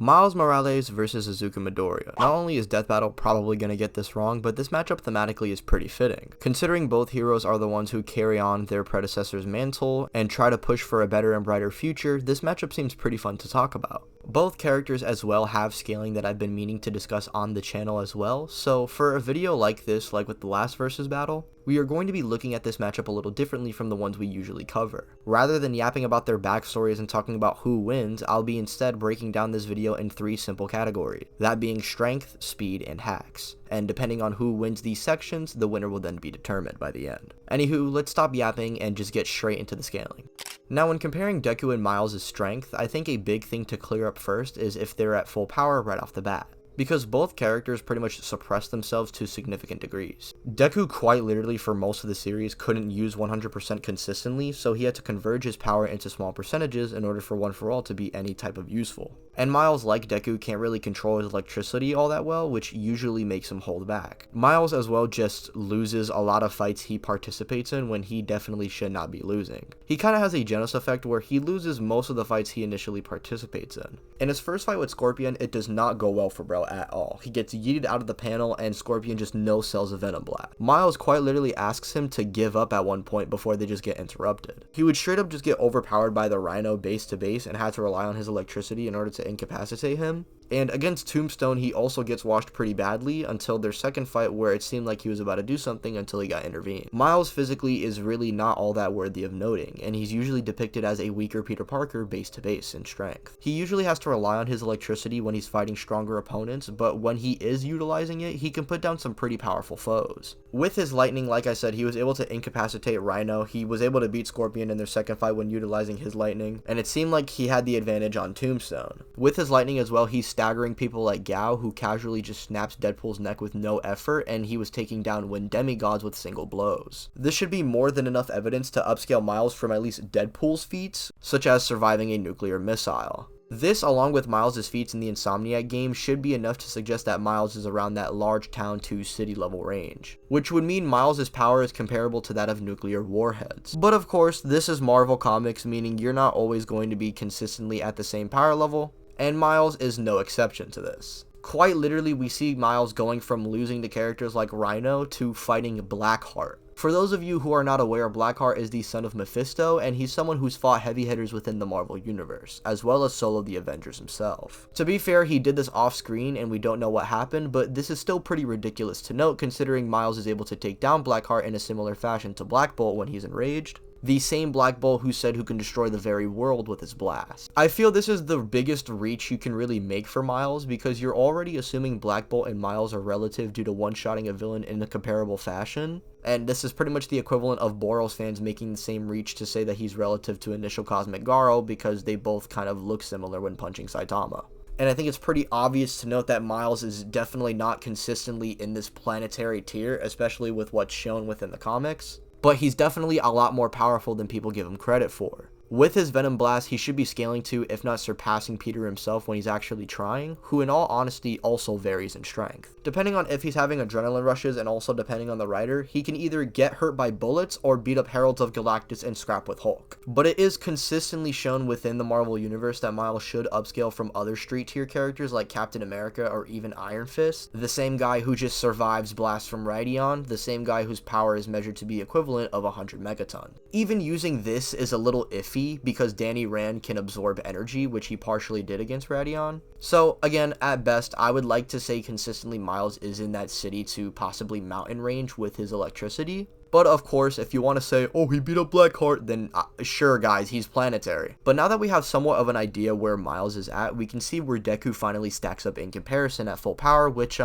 Miles Morales versus Izuku Midoriya. Not only is Death Battle probably going to get this wrong, but this matchup thematically is pretty fitting. Considering both heroes are the ones who carry on their predecessor's mantle and try to push for a better and brighter future, this matchup seems pretty fun to talk about. Both characters as well have scaling that I've been meaning to discuss on the channel as well, so for a video like this, like with the last versus battle, we are going to be looking at this matchup a little differently from the ones we usually cover. Rather than yapping about their backstories and talking about who wins, I'll be instead breaking down this video in 3 simple categories, that being strength, speed, and hacks. And depending on who wins these sections, the winner will then be determined by the end. Anywho, let's stop yapping and just get straight into the scaling. Now, when comparing Deku and Miles' strength, I think a big thing to clear up first is if they're at full power right off the bat, because both characters pretty much suppress themselves to significant degrees. Deku quite literally for most of the series couldn't use 100% consistently, so he had to converge his power into small percentages in order for One For All to be any type of useful. And Miles, like Deku, can't really control his electricity all that well, which usually makes him hold back. Miles as well just loses a lot of fights he participates in when he definitely should not be losing. He kind of has a Genos effect where he loses most of the fights he initially participates in. In his first fight with Scorpion, it does not go well for bro at all. He gets yeeted out of the panel and Scorpion just no-sells a Venom Blast. Miles quite literally asks him to give up at one point before they just get interrupted. He would straight up just get overpowered by the Rhino base to base and had to rely on his electricity in order to incapacitate him. And against Tombstone, he also gets washed pretty badly until their second fight where it seemed like he was about to do something until he got intervened. Miles physically is really not all that worthy of noting, and he's usually depicted as a weaker Peter Parker base to base in strength. He usually has to rely on his electricity when he's fighting stronger opponents, but when he is utilizing it, he can put down some pretty powerful foes. With his lightning, like I said, he was able to incapacitate Rhino. He was able to beat Scorpion in their second fight when utilizing his lightning, and it seemed like he had the advantage on Tombstone. With his lightning as well, he's staggering people like Gao, who casually just snaps Deadpool's neck with no effort, and he was taking down Wind Demi Gods with single blows. This should be more than enough evidence to upscale Miles from at least Deadpool's feats, such as surviving a nuclear missile. This, along with Miles' feats in the Insomniac game, should be enough to suggest that Miles is around that large town to city level range, which would mean Miles' power is comparable to that of nuclear warheads. But of course, this is Marvel Comics, meaning you're not always going to be consistently at the same power level, and Miles is no exception to this. Quite literally, we see Miles going from losing to characters like Rhino to fighting Blackheart. For those of you who are not aware, Blackheart is the son of Mephisto, and he's someone who's fought heavy hitters within the Marvel Universe, as well as solo the Avengers himself. To be fair, he did this off screen and we don't know what happened, but this is still pretty ridiculous to note considering Miles is able to take down Blackheart in a similar fashion to Blackbolt when he's enraged. The same Blackbolt who said who can destroy the very world with his blast. I feel this is the biggest reach you can really make for Miles because you're already assuming Blackbolt and Miles are relative due to one-shotting a villain in a comparable fashion. And this is pretty much the equivalent of Boros fans making the same reach to say that he's relative to Initial Cosmic Garou because they both kind of look similar when punching Saitama. And I think it's pretty obvious to note that Miles is definitely not consistently in this planetary tier, especially with what's shown within the comics. But he's definitely a lot more powerful than people give him credit for. With his Venom Blast, he should be scaling to, if not surpassing Peter himself when he's actually trying, who in all honesty also varies in strength. Depending on if he's having adrenaline rushes and also depending on the writer, he can either get hurt by bullets or beat up Heralds of Galactus and scrap with Hulk. But it is consistently shown within the Marvel Universe that Miles should upscale from other street tier characters like Captain America or even Iron Fist, the same guy who just survives blasts from Radion, the same guy whose power is measured to be equivalent of 100 megaton. Even using this is a little iffy because Danny Rand can absorb energy, which he partially did against Radion. So again, at best, I would like to say consistently Miles is in that city to possibly mountain range with his electricity. But of course, if you want to say, oh, he beat up Blackheart, then sure guys, he's planetary. But now that we have somewhat of an idea where Miles is at, we can see where Deku finally stacks up in comparison at full power, which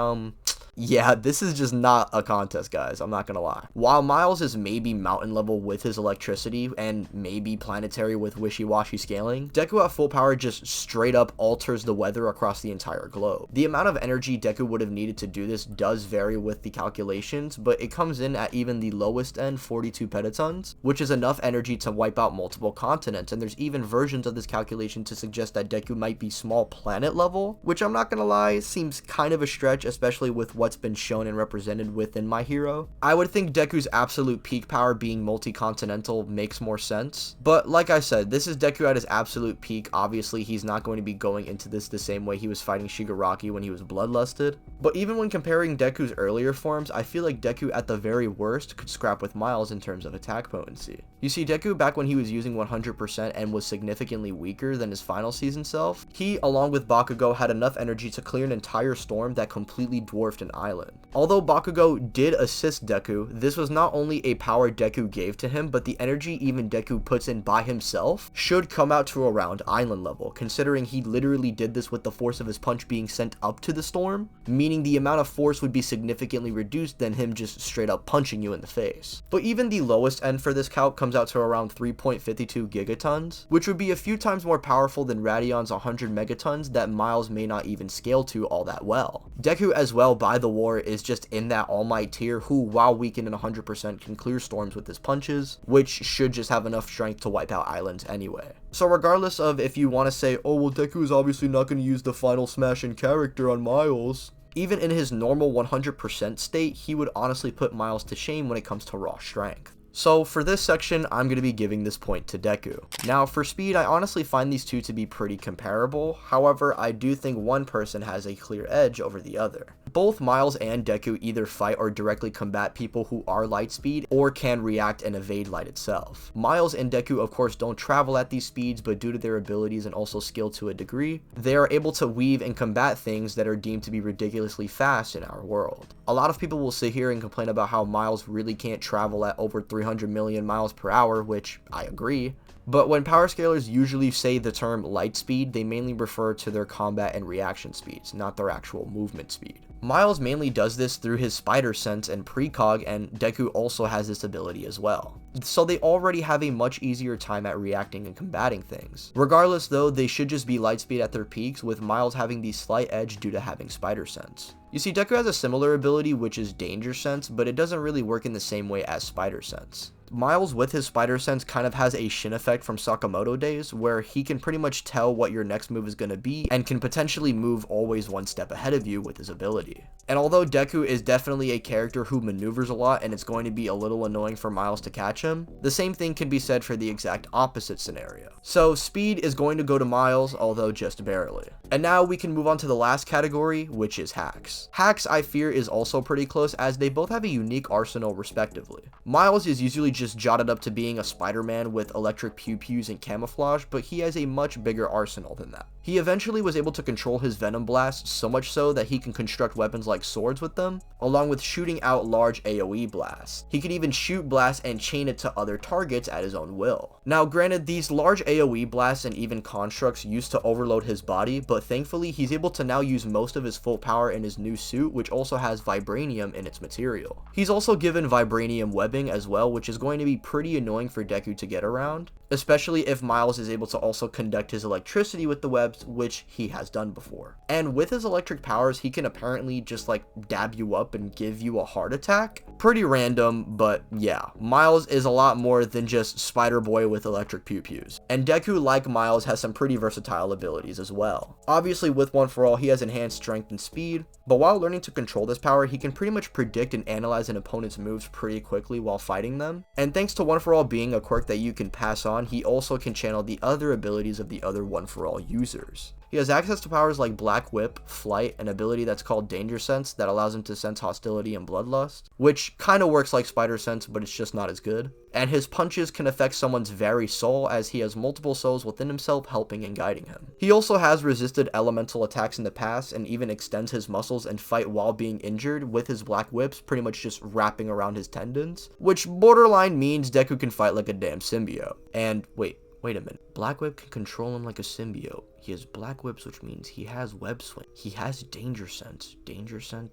yeah, this is just not a contest, guys. I'm not gonna lie. While Miles is maybe mountain level with his electricity and maybe planetary with wishy-washy scaling, Deku at full power just straight up alters the weather across the entire globe. The amount of energy Deku would have needed to do this does vary with the calculations, but it comes in at even the lowest end 42 petatons, which is enough energy to wipe out multiple continents, and there's even versions of this calculation to suggest that Deku might be small planet level, which I'm not gonna lie, seems kind of a stretch, especially with what what's been shown and represented within my hero, I would think Deku's absolute peak power being multi-continental makes more sense. But like I said, this is Deku at his absolute peak. Obviously, he's not going to be going into this the same way he was fighting Shigaraki when he was bloodlusted. But even when comparing Deku's earlier forms, I feel like Deku at the very worst could scrap with Miles in terms of attack potency. You see, Deku back when he was using 100% and was significantly weaker than his final season self, he, along with Bakugo, had enough energy to clear an entire storm that completely dwarfed an island. Although Bakugo did assist Deku, this was not only a power Deku gave to him, but the energy even Deku puts in by himself should come out to around island level, considering he literally did this with the force of his punch being sent up to the storm, meaning the amount of force would be significantly reduced than him just straight up punching you in the face. But even the lowest end for this calc comes out to around 3.52 gigatons, which would be a few times more powerful than Radion's 100 megatons that Miles may not even scale to all that well. Deku as well by the war is just in that All Might tier who, while weakened in 100%, can clear storms with his punches, which should just have enough strength to wipe out islands anyway. So regardless of if you want to say, oh well, Deku is obviously not going to use the final smash in character on Miles, even in his normal 100% state, he would honestly put Miles to shame when it comes to raw strength. So for this section, I'm going to be giving this point to Deku. Now for speed, I honestly find these two to be pretty comparable. However, I do think one person has a clear edge over the other. Both Miles and Deku either fight or directly combat people who are light speed or can react and evade light itself. Miles and Deku of course don't travel at these speeds, but due to their abilities and also skill to a degree, they are able to weave and combat things that are deemed to be ridiculously fast in our world. A lot of people will sit here and complain about how Miles really can't travel at over 300 million miles per hour, which I agree. But when power scalers usually say the term light speed, they mainly refer to their combat and reaction speeds, not their actual movement speed. Miles mainly does this through his spider sense and precog, and Deku also has this ability as well. So they already have a much easier time at reacting and combating things. Regardless though, they should just be light speed at their peaks, with Miles having the slight edge due to having spider sense. You see, Deku has a similar ability, which is danger sense, but it doesn't really work in the same way as spider sense. Miles with his spider sense kind of has a Shin effect from Sakamoto days, where he can pretty much tell what your next move is going to be and can potentially move always one step ahead of you with his ability. And although Deku is definitely a character who maneuvers a lot and it's going to be a little annoying for Miles to catch him, the same thing can be said for the exact opposite scenario. So speed is going to go to Miles, although just barely. And now we can move on to the last category, which is Hax. Hax, I fear, is also pretty close as they both have a unique arsenal respectively. Miles is usually just jotted up to being a Spider-Man with electric pew-pews and camouflage, but he has a much bigger arsenal than that. He eventually was able to control his venom blasts, so much so that he can construct weapons like swords with them, along with shooting out large AoE blasts. He can even shoot blasts and chain it to other targets at his own will. Now granted, these large AoE blasts and even constructs used to overload his body, but thankfully he's able to now use most of his full power in his new suit, which also has vibranium in its material. He's also given vibranium webbing as well, which is going to be pretty annoying for Deku to get around, especially if Miles is able to also conduct his electricity with the webs, which he has done before. And with his electric powers, he can apparently just like dab you up and give you a heart attack. Pretty random, but yeah, Miles is a lot more than just Spider Boy with electric pew-pews. And Deku, like Miles, has some pretty versatile abilities as well. Obviously with One For All, he has enhanced strength and speed, but while learning to control this power, he can pretty much predict and analyze an opponent's moves pretty quickly while fighting them. And thanks to One For All being a quirk that you can pass on, he also can channel the other abilities of the other One For All users. He has access to powers like Black Whip, Flight, an ability that's called Danger Sense that allows him to sense hostility and bloodlust, which kind of works like Spider Sense, but it's just not as good. And his punches can affect someone's very soul, as he has multiple souls within himself helping and guiding him. He also has resisted elemental attacks in the past and even extends his muscles and fight while being injured, with his Black Whips pretty much just wrapping around his tendons, which borderline means Deku can fight like a damn symbiote. And wait a minute. Black Whip can control him like a symbiote. He has Black Whips, which means he has Web Swing. He has Danger Sense,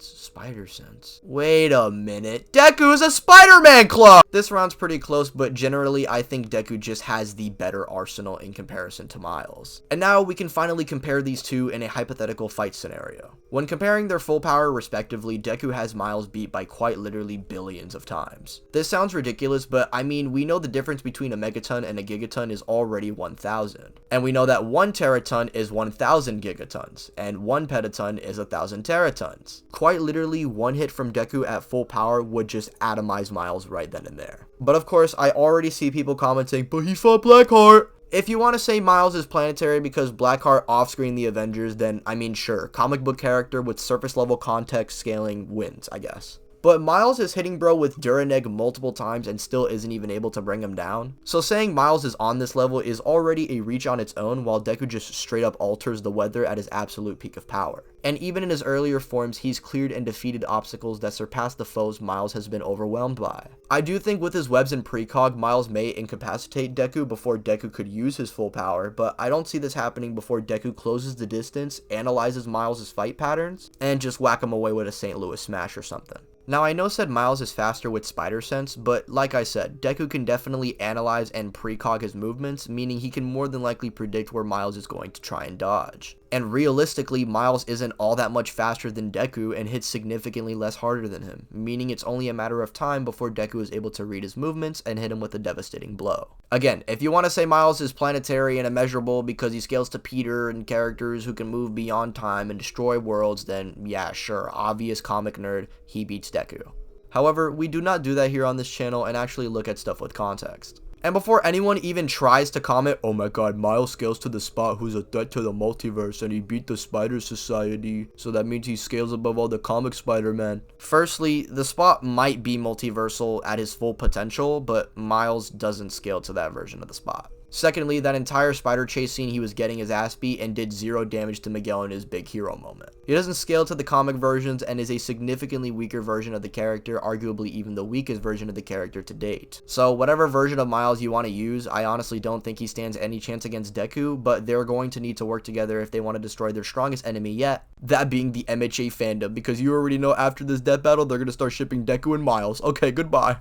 Spider Sense. Wait a minute. Deku is a Spider-Man clone! This round's pretty close, but generally I think Deku just has the better arsenal in comparison to Miles. And now we can finally compare these two in a hypothetical fight scenario. When comparing their full power respectively, Deku has Miles beat by quite literally billions of times. This sounds ridiculous, but I mean, we know the difference between a megaton and a gigaton is already 1000. And we know that 1 teraton petaton is 1000 gigatons, and 1 petaton is 1000 teratons. Quite literally, one hit from Deku at full power would just atomize Miles right then and there. But of course, I already see people commenting, but he fought Blackheart! If you want to say Miles is planetary because Blackheart off-screen the Avengers, then I mean sure, comic book character with surface level context scaling wins, I guess. But Miles is hitting bro with Duraneg multiple times and still isn't even able to bring him down. So saying Miles is on this level is already a reach on its own, while Deku just straight up alters the weather at his absolute peak of power. And even in his earlier forms, he's cleared and defeated obstacles that surpass the foes Miles has been overwhelmed by. I do think with his webs and precog, Miles may incapacitate Deku before Deku could use his full power, but I don't see this happening before Deku closes the distance, analyzes Miles' fight patterns, and just whack him away with a St. Louis smash or something. Now I know said Miles is faster with spider sense, but like I said, Deku can definitely analyze and precog his movements, meaning he can more than likely predict where Miles is going to try and dodge. And realistically, Miles isn't all that much faster than Deku and hits significantly less harder than him, meaning it's only a matter of time before Deku is able to read his movements and hit him with a devastating blow. Again, if you want to say Miles is planetary and immeasurable because he scales to Peter and characters who can move beyond time and destroy worlds, then yeah, sure, obvious comic nerd, he beats Deku. However, we do not do that here on this channel and actually look at stuff with context. And before anyone even tries to comment, oh my god, Miles scales to the spot who's a threat to the multiverse and he beat the Spider Society, so that means he scales above all the comic Spider-Man. Firstly, the spot might be multiversal at his full potential, but Miles doesn't scale to that version of the spot. Secondly, that entire spider chase scene he was getting his ass beat and did 0 damage to Miguel in his big hero moment. He doesn't scale to the comic versions and is a significantly weaker version of the character, arguably even the weakest version of the character to date. So whatever version of Miles you want to use, I honestly don't think he stands any chance against Deku, but they're going to need to work together if they want to destroy their strongest enemy yet, that being the MHA fandom, because you already know after this death battle they're going to start shipping Deku and Miles. Okay, goodbye.